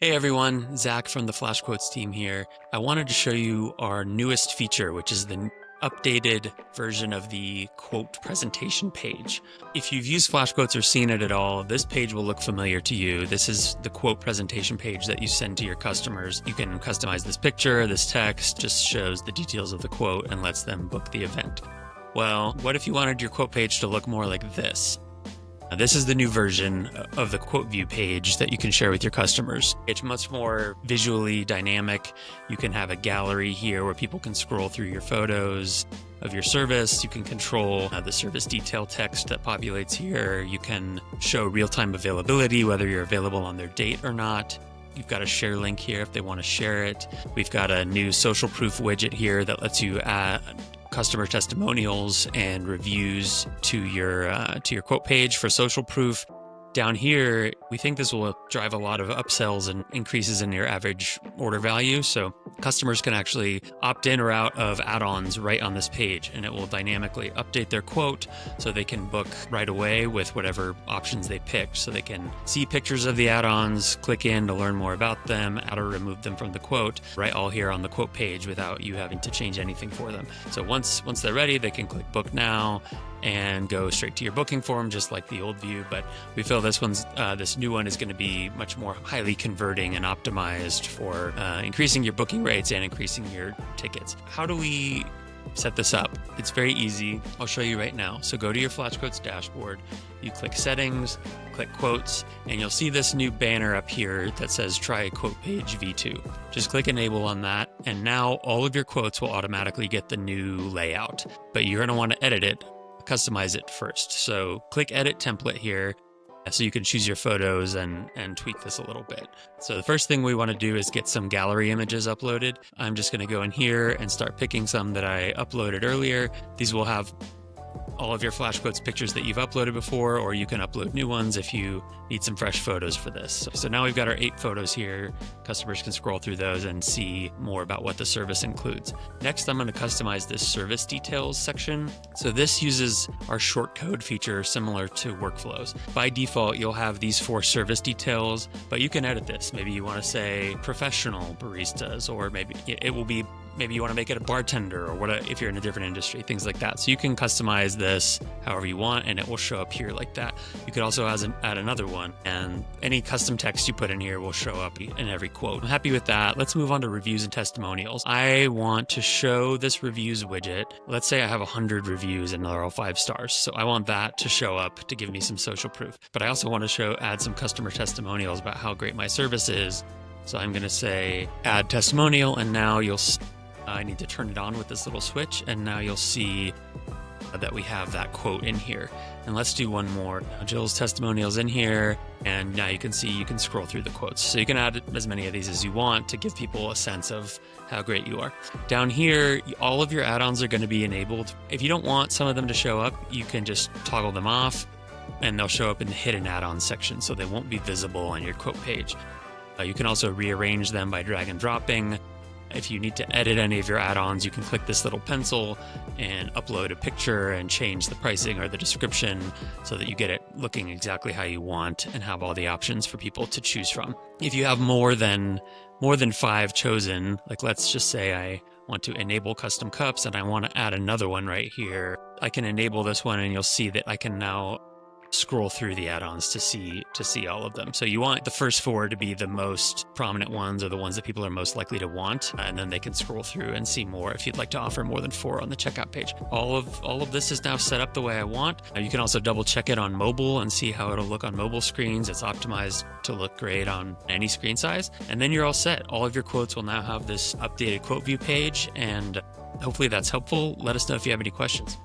Hey everyone, Zach from the Flashquotes team here. I wanted to show you our newest feature, which is the updated version of the quote presentation page. If you've used Flashquotes or seen it at all, this page will look familiar to you. This is the quote presentation page that you send to your customers. You can customize this picture, this text, just shows the details of the quote and lets them book the event. Well, what if you wanted your quote page to look more like this? This is the new version of the quote view page that you can share with your customers. It's much more visually dynamic. You can have a gallery here where people can scroll through your photos of your service. You can control the service detail text that populates here. You can show real-time availability, whether you're available on their date or not. You've got a share link here if they want to share it. We've got a new social proof widget here that lets you add customer testimonials and reviews to your quote page for social proof. Down here, we think this will drive a lot of upsells and increases in your average order value. So customers can actually opt in or out of add-ons right on this page, and it will dynamically update their quote so they can book right away with whatever options they picked. So they can see pictures of the add-ons, click in to learn more about them, add or remove them from the quote, right all here on the quote page without you having to change anything for them. So once they're ready, they can click book now and go straight to your booking form, just like the old view. But we feel this new one is going to be much more highly converting and optimized for increasing your booking rates and increasing your tickets. How do we set this up? It's very easy. I'll show you right now. So go to your Flashquotes dashboard, you click settings, click quotes, and you'll see this new banner up here that says try quote page V2. Just click enable on that, and now all of your quotes will automatically get the new layout, but you're going to want to edit it, customize it first. So click edit template here so you can choose your photos and tweak this a little bit. So the first thing we want to do is get some gallery images uploaded. I'm just going to go in here and start picking some that I uploaded earlier. These will have all of your Flashquotes pictures that you've uploaded before, or you can upload new ones if you need some fresh photos for this. So now we've got our 8 photos here. Customers can scroll through those and see more about what the service includes. Next, I'm going to customize this service details section. So this uses our shortcode feature similar to workflows. By default, you'll have these 4 service details, but you can edit this. Maybe you want to say professional baristas, or maybe you want to make it a bartender, or if you're in a different industry, things like that. So you can customize this however you want, and it will show up here like that. You could also add another one, and any custom text you put in here will show up in every quote. I'm happy with that. Let's move on to reviews and testimonials. I want to show this reviews widget. Let's say I have 100 reviews and they're all 5 stars. So I want that to show up to give me some social proof. But I also want to add some customer testimonials about how great my service is. So I'm going to say add testimonial, and now I need to turn it on with this little switch, and now you'll see that we have that quote in here. And let's do one more. Now Jill's testimonials in here, and now you can see you can scroll through the quotes. So you can add as many of these as you want to give people a sense of how great you are. Down here, all of your add-ons are going to be enabled. If you don't want some of them to show up, you can just toggle them off, and they'll show up in the hidden add-on section, so they won't be visible on your quote page. You can also rearrange them by drag and dropping. If you need to edit any of your add-ons, you can click this little pencil and upload a picture and change the pricing or the description so that you get it looking exactly how you want and have all the options for people to choose from. If you have more than 5 chosen, like let's just say I want to enable custom cups and I want to add another one right here, I can enable this one, and you'll see that I can now scroll through the add-ons to see all of them. So you want the first 4 to be the most prominent ones, or the ones that people are most likely to want, and then they can scroll through and see more if you'd like to offer more than 4 on the checkout page. All of this is now set up the way I want. You can also double check it on mobile and see how it'll look on mobile screens. It's optimized to look great on any screen size, and then you're all set. All of your quotes will now have this updated quote view page, and hopefully that's helpful. Let us know if you have any questions.